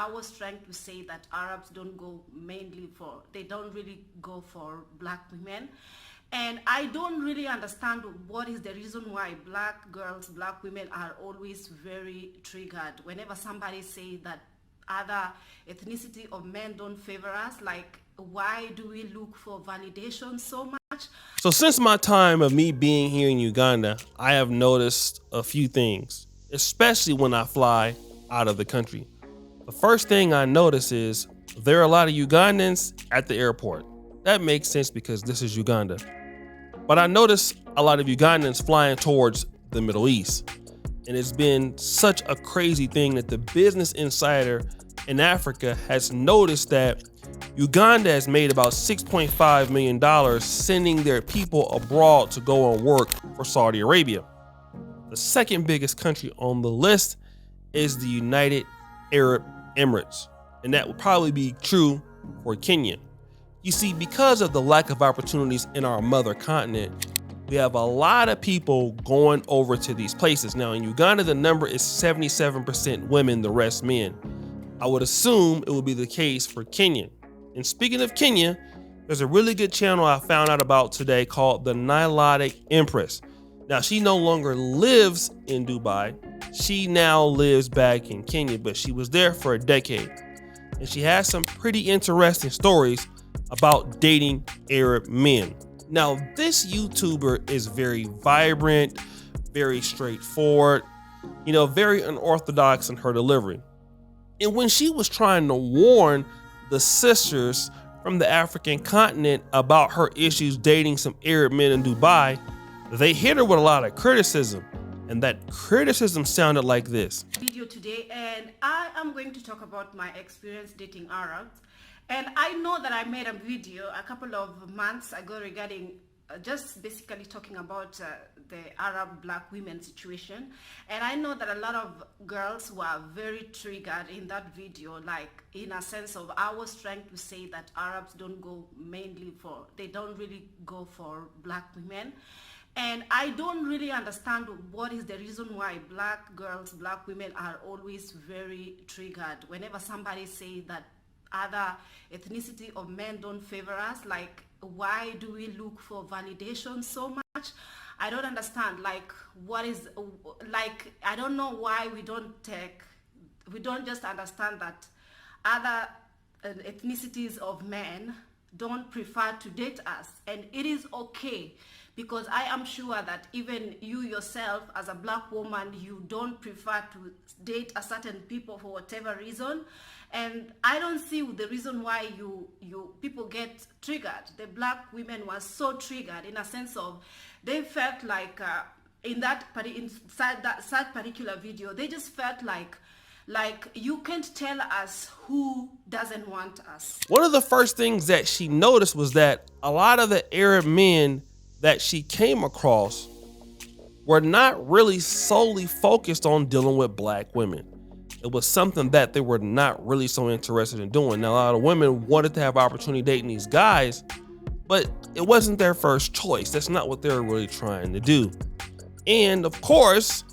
I was trying to say that Arabs they don't really go for black women. And I don't really understand what is the reason why black girls, black women are always very triggered whenever somebody say that other ethnicity of men don't favor us. Like, why do we look for validation so much? So since my time of me being here in Uganda, I have noticed a few things, especially when I fly out of the country. The first thing I notice is there are a lot of Ugandans at the airport. That makes sense because this is Uganda. But I notice a lot of Ugandans flying towards the Middle East. And it's been such a crazy thing that the Business Insider in Africa has noticed that Uganda has made about $6.5 million sending their people abroad to go and work for Saudi Arabia. The second biggest country on the list is the United Arab Emirates. And that would probably be true for Kenya. You see, because of the lack of opportunities in our mother continent, we have a lot of people going over to these places. Now in Uganda, the number is 77% women, the rest men. I would assume it would be the case for Kenya. And speaking of Kenya, there's a really good channel I found out about today called the Nilotic Empress. Now she no longer lives in Dubai. She now lives back in Kenya, but she was there for a decade. And she has some pretty interesting stories about dating Arab men. Now, this YouTuber is very vibrant, very straightforward, very unorthodox in her delivery. And when she was trying to warn the sisters from the African continent about her issues dating some Arab men in Dubai, they hit her with a lot of criticism. And that criticism sounded like this. Video today, and I am going to talk about my experience dating Arabs. And I know that I made a video a couple of months ago regarding just basically talking about the Arab black women situation. And I know that a lot of girls were very triggered in that video, like in a sense of I was trying to say that Arabs they don't really go for black women. And I don't really understand what is the reason why black girls, black women are always very triggered whenever somebody say that other ethnicity of men don't favor us. Like, why do we look for validation so much? I don't understand. Like, I don't know why we don't just understand that other ethnicities of men don't prefer to date us, and it is okay, because I am sure that even you yourself as a black woman, you don't prefer to date a certain people for whatever reason. And I don't see the reason why you people get triggered. The black women were so triggered in a sense of they felt like inside that particular video, they just felt like you can't tell us who doesn't want us. One of the first things that she noticed was that a lot of the Arab men that she came across were not really solely focused on dealing with black women. It was something that they were not really so interested in doing. Now, a lot of women wanted to have opportunity dating these guys, but it wasn't their first choice. That's not what they were really trying to do. And of course,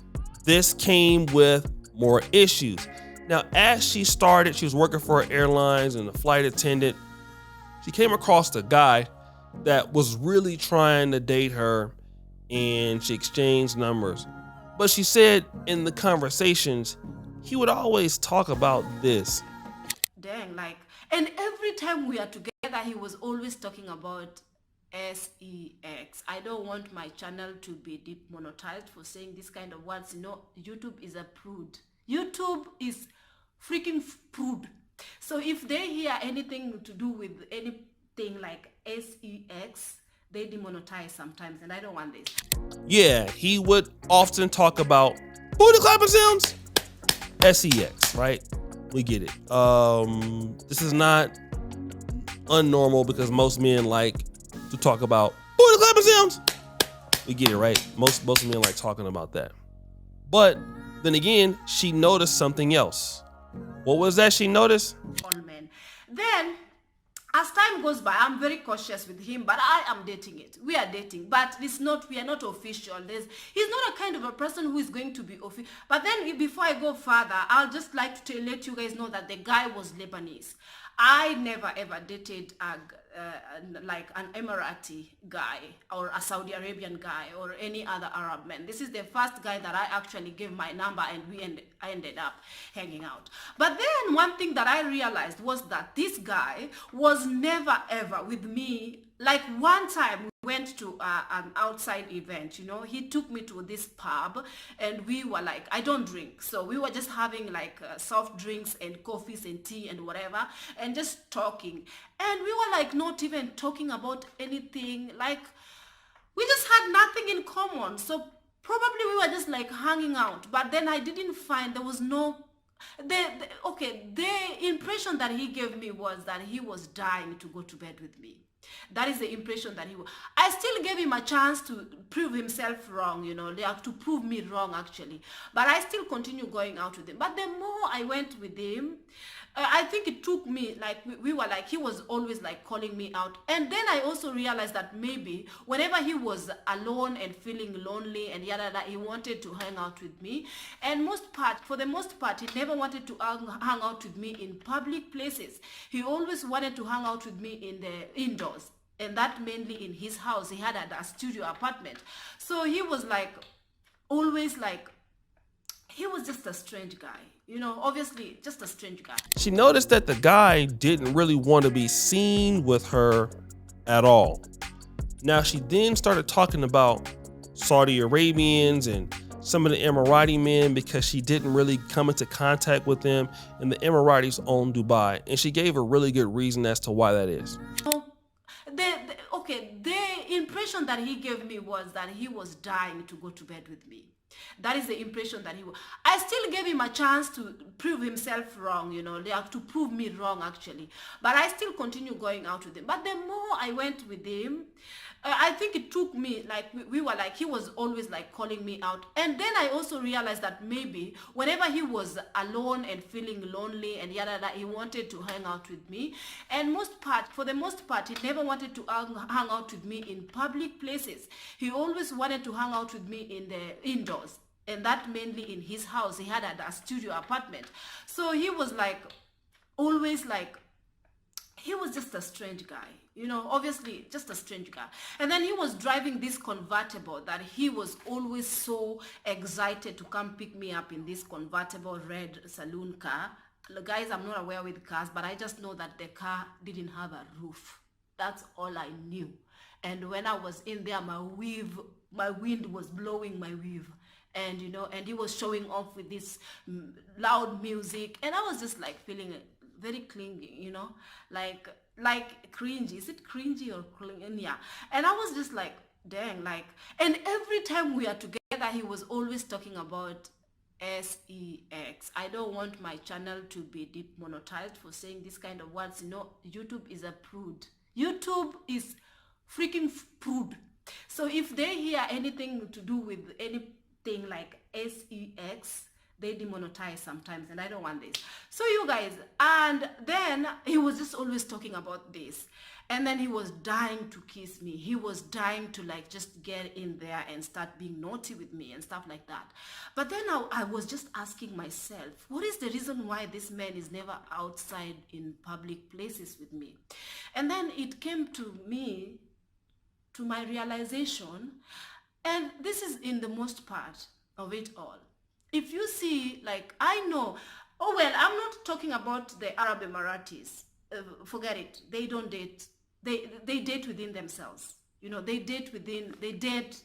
this came with more issues. Now, as she was working for airlines and a flight attendant, she came across a guy that was really trying to date her, and she exchanged numbers. But she said in the conversations, he would always talk about this. Dang, and every time we are together, he was always talking about sex. I don't want my channel to be demonetized for saying this kind of words. YouTube is a prude. YouTube is freaking prude. So if they hear anything to do with anything like sex, they demonetize sometimes, and I don't want this. Yeah, he would often talk about booty clapping sounds. sex, right? We get it. This is not unnormal because most men like to talk about booty clapping sounds. We get it, right? Most men like talking about that. But then again, she noticed something else. What was that she noticed? All men. Then a as time goes by, I'm very cautious with him, but I am dating it. We are dating, but we are not official. He's not a kind of a person who is going to be official. But then before I go further, I'll just like to let you guys know that the guy was Lebanese. I never ever dated like an Emirati guy or a Saudi Arabian guy or any other Arab man. This is the first guy that I actually gave my number and I ended up hanging out. But then one thing that I realized was that this guy was never ever with me. Like one time we went to an outside event, you know, he took me to this pub and we were like, I don't drink. So we were just having like soft drinks and coffees and tea and whatever and just talking. And we were like not even talking about anything. Like we just had nothing in common. So probably we were just like hanging out. But then I didn't find, there was no the impression that he gave me was that he was dying to go to bed with me. That is the impression that he was. I still gave him a chance to prove himself wrong, you know, like to prove me wrong actually. But I still continue going out with him. But the more I went with him, I think it took me, like we were like, he was always like calling me out. And then I also realized that maybe whenever he was alone and feeling lonely and yada yada, he wanted to hang out with me. And for the most part, he never wanted to hang out with me in public places. He always wanted to hang out with me in the indoors. And that mainly in his house. He had a studio apartment. So he was like, always like, he was just a strange guy. You know, obviously just a strange guy. She noticed that the guy didn't really want to be seen with her at all. Now she then started talking about Saudi Arabians and some of the Emirati men because she didn't really come into contact with them, and the Emiratis own Dubai. And she gave a really good reason as to why that is. The impression that he gave me was that he was dying to go to bed with me. That is the impression that he was. I still gave him a chance to prove himself wrong, you know, like to prove me wrong actually. But I still continue going out with him. But the more I went with him, I think it took me, like we were like, he was always like calling me out. And then I also realized that maybe whenever he was alone and feeling lonely and yada yada, he wanted to hang out with me. And for the most part, he never wanted to hang out with me in public places. He always wanted to hang out with me in the indoors. And that mainly in his house. He had a studio apartment. So he was like, always like, he was just a strange guy. You know, obviously just a strange guy. And then he was driving this convertible that he was always so excited to come pick me up in this convertible red saloon car. Guys, I'm not aware with cars, but I just know that the car didn't have a roof. That's all I knew. And when I was in there, my wind was blowing my weave. And, you know, and he was showing off with this loud music. And I was just like feeling very clingy, you know, like cringy. Is it cringy or clingy? Yeah. And I was just like, dang, like, and every time we are together, he was always talking about sex. I don't want my channel to be demonetized for saying this kind of words. You know, YouTube is a prude. YouTube is freaking prude. So if they hear anything to do with anything like sex, they demonetize sometimes, and I don't want this. So you guys, and then he was just always talking about this, and then he was dying to kiss me. He was dying to like just get in there and start being naughty with me and stuff like that. But then I was just asking myself, what is the reason why this man is never outside in public places with me? And then it came to me, to my realization, and this is in the most part of it all. If you see, like, I know, oh well, I'm not talking about the Arab Emiratis. Forget it. They don't date. They date within themselves. You know, they date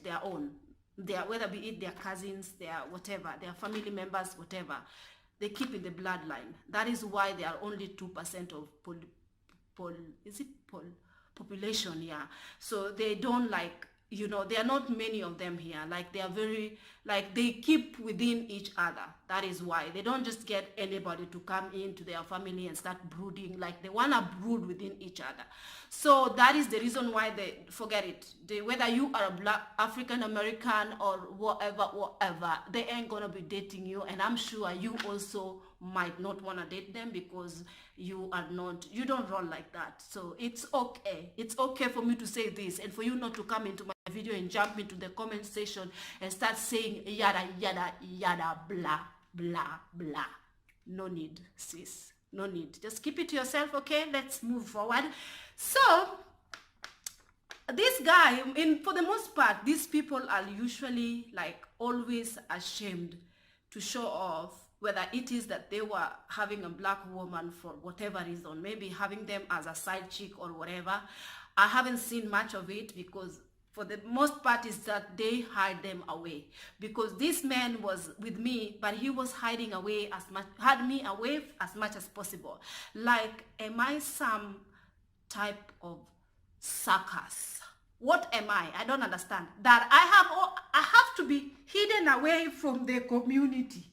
their own. Whether be it their cousins, their whatever, their family members, whatever. They keep in the bloodline. That is why they are only 2% of population, yeah. So they don't like, you know, there are not many of them here. Like they are very, like they keep within each other. That is why they don't just get anybody to come into their family and start brooding. Like they want to brood within each other. So that is the reason why they, forget it. Whether you are a black African American or whatever, they ain't gonna be dating you. And I'm sure you also might not want to date them because you don't roll like that. So it's okay. It's okay for me to say this and for you not to come into my video and jump into the comment section and start saying yada, yada, yada, blah, blah, blah. No need, sis. No need. Just keep it to yourself, okay? Let's move forward. So, this guy, for the most part, these people are usually like always ashamed to show off, whether it is that they were having a black woman for whatever reason, maybe having them as a side chick or whatever. I haven't seen much of it because for the most part is that they hide them away, because this man was with me, but he was hiding away had me away as much as possible. Like, am I some type of circus? What am I? I don't understand. That I have to be hidden away from the community.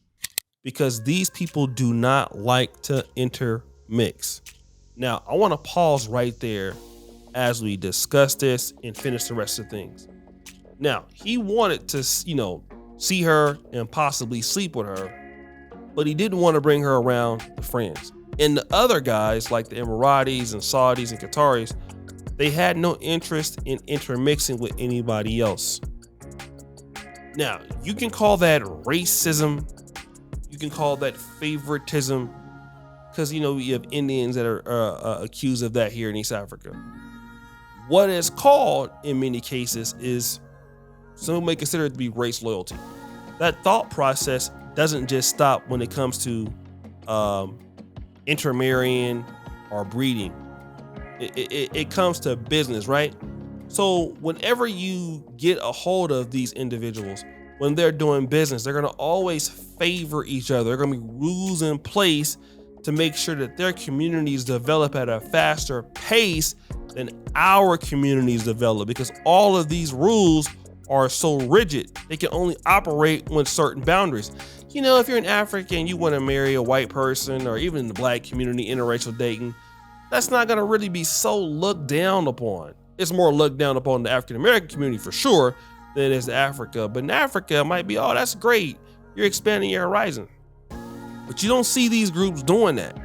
Because these people do not like to intermix. Now, I want to pause right there as we discuss this and finish the rest of things. Now, he wanted to, see her and possibly sleep with her, but he didn't want to bring her around the friends. And the other guys, like the Emiratis and Saudis and Qataris, they had no interest in intermixing with anybody else. Now, you can call that racism. You can call that favoritism, because, we have Indians that are accused of that here in East Africa. What it's called in many cases is, some may consider it to be race loyalty. That thought process doesn't just stop when it comes to intermarrying or breeding. It comes to business, right? So whenever you get a hold of these individuals, when they're doing business, they're going to always favor each other. There are going to be rules in place to make sure that their communities develop at a faster pace than our communities develop, because all of these rules are so rigid. They can only operate with certain boundaries. If you're an African, you want to marry a white person, or even in the black community, interracial dating, that's not going to really be so looked down upon. It's more looked down upon the African American community for sure than it is Africa. But in Africa, it might be, oh, that's great, you're expanding your horizon. But you don't see these groups doing that.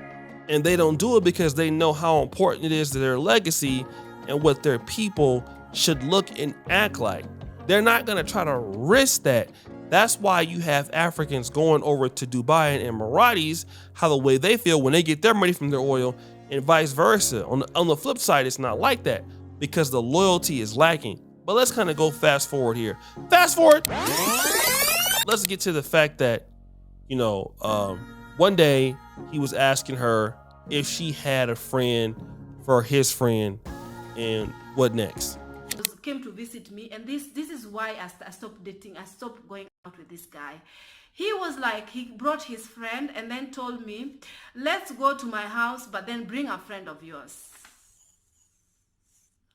And they don't do it because they know how important it is to their legacy and what their people should look and act like. They're not going to try to risk that. That's why you have Africans going over to Dubai and Emiratis, how the way they feel when they get their money from their oil, and vice versa. On the flip side, it's not like that because the loyalty is lacking. But let's kind of go fast forward here. Fast forward. Let's get to the fact that, one day he was asking her if she had a friend for his friend, and what next? Came to visit me, and this is why I stopped dating. I stopped going out with this guy. He was like, he brought his friend and then told me, let's go to my house, but then bring a friend of yours.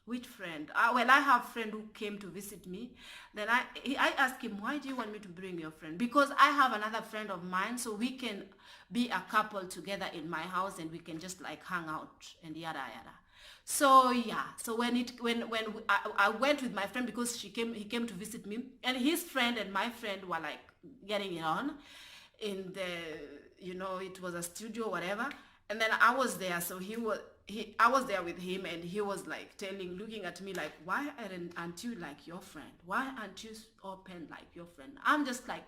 Which friend? Well, I have a friend who came to visit me. Then I asked him, why do you want me to bring your friend? Because I have another friend of mine, so we can be a couple together in my house and we can just like hang out and yada yada. So yeah, so when I went with my friend, because he came to visit me, and his friend and my friend were like getting it on in the, it was a studio or whatever. And then I was there, so I was there with him, and he was like looking at me like, why aren't you like your friend? Why aren't you open like your friend? I'm just like,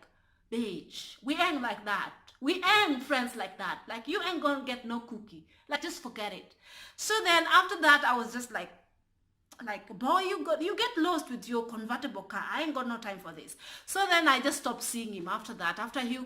bitch, we ain't like that. We ain't friends like that. Like, you ain't gonna get no cookie. Like, just forget it. So then after that, I was just like, boy, you get lost with your convertible car. I ain't got no time for this. So then I just stopped seeing him after that. After he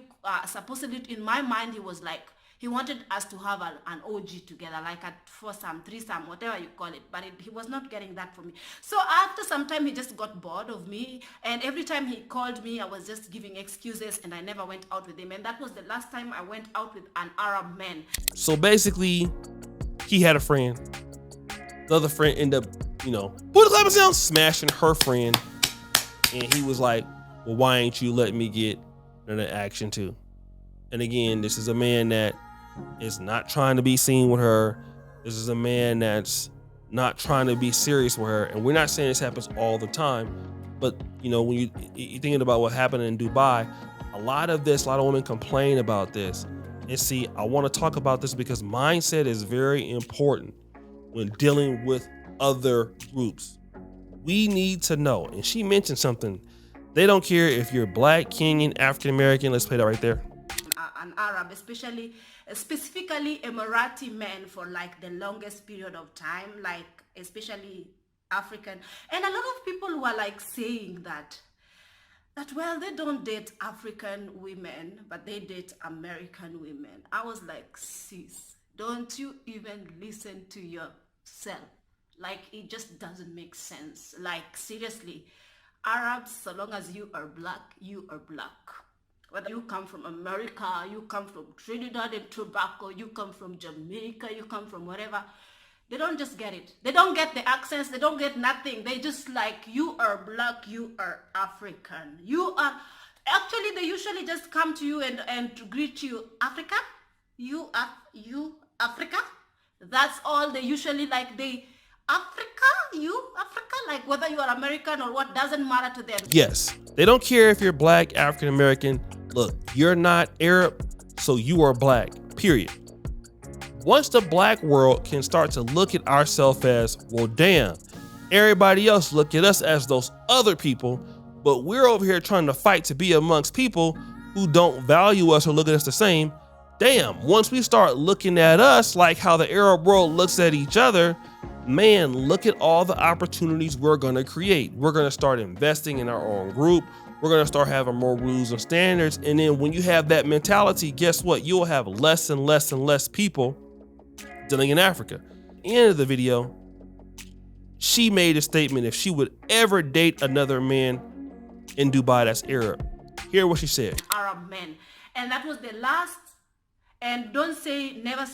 supposedly, in my mind, he was like, he wanted us to have an OG together, like a foursome, threesome, whatever you call it. But he was not getting that from me. So after some time, he just got bored of me. And every time he called me, I was just giving excuses, and I never went out with him. And that was the last time I went out with an Arab man. So basically, he had a friend. The other friend ended up, put a clap sound, smashing her friend. And he was like, well, why ain't you letting me get an action too? And again, this is a man that is not trying to be seen with her. This is a man that's not trying to be serious with her. And we're not saying this happens all the time, but when you're thinking about what happened in Dubai, a lot of women complain about this. And see, I want to talk about this because mindset is very important when dealing with other groups. We need to know, and she mentioned something. They don't care if you're black, Kenyan, African American. Let's play that right there. An Arab, specifically Emirati men for like the longest period of time, like especially African. And a lot of people were like saying that well, they don't date African women, but they date American women. I was like, sis, don't you even listen to yourself? Like, it just doesn't make sense. Like, seriously, Arabs, so long as you are black, you are black. Whether you come from America, you come from Trinidad and Tobago, you come from Jamaica, you come from whatever, they don't just get it. They don't get the accents, they don't get nothing. They just like, you are black, you are African. You are, actually they usually just come to you and to greet you, Africa? You Africa? That's all they usually like, Africa, like whether you are American or what, doesn't matter to them. Yes, they don't care if you're black, African American. Look, you're not Arab, so you are black, period. Once the black world can start to look at ourselves as, well, damn, everybody else look at us as those other people, but we're over here trying to fight to be amongst people who don't value us or look at us the same. Damn, once we start looking at us like how the Arab world looks at each other, man, look at all the opportunities we're going to create. We're going to start investing in our own group. We're going to start having more rules and standards. And then when you have that mentality, guess what? You'll have less and less and less people dealing in Africa. End of the video, she made a statement if she would ever date another man in Dubai that's Arab. Hear what she said. Arab men. And that was the last. And don't say never.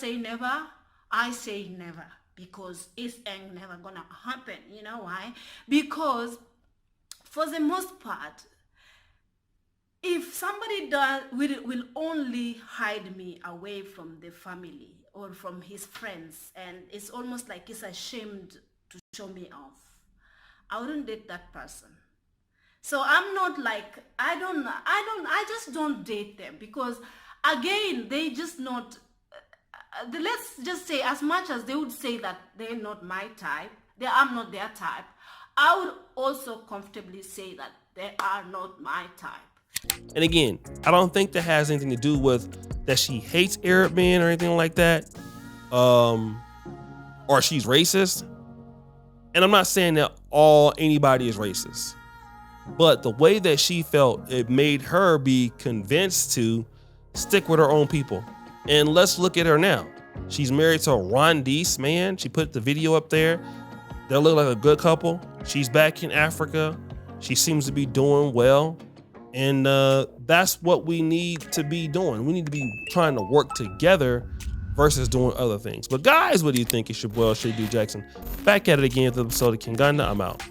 I say never. Because it's ain't never gonna happen. You know why? Because for the most part, if somebody will only hide me away from the family or from his friends, and it's almost like he's ashamed to show me off, I wouldn't date that person. So I'm not like, I just don't date them, because again, they just not, let's just say, as much as they would say that they're not my type, I'm not their type, I would also comfortably say that they are not my type. And again, I don't think that has anything to do with that she hates Arab men or anything like that, or she's racist. And I'm not saying that anybody is racist, but the way that she felt, it made her be convinced to stick with her own people. And let's look at her now. She's married to a Rwandese man. She put the video up there. They look like a good couple. She's back in Africa. She seems to be doing well. And that's what we need to be doing. We need to be trying to work together versus doing other things. But guys, what do you think? It's your boy, Shady Jackson. Back at it again with the episode of Kinganda. I'm out.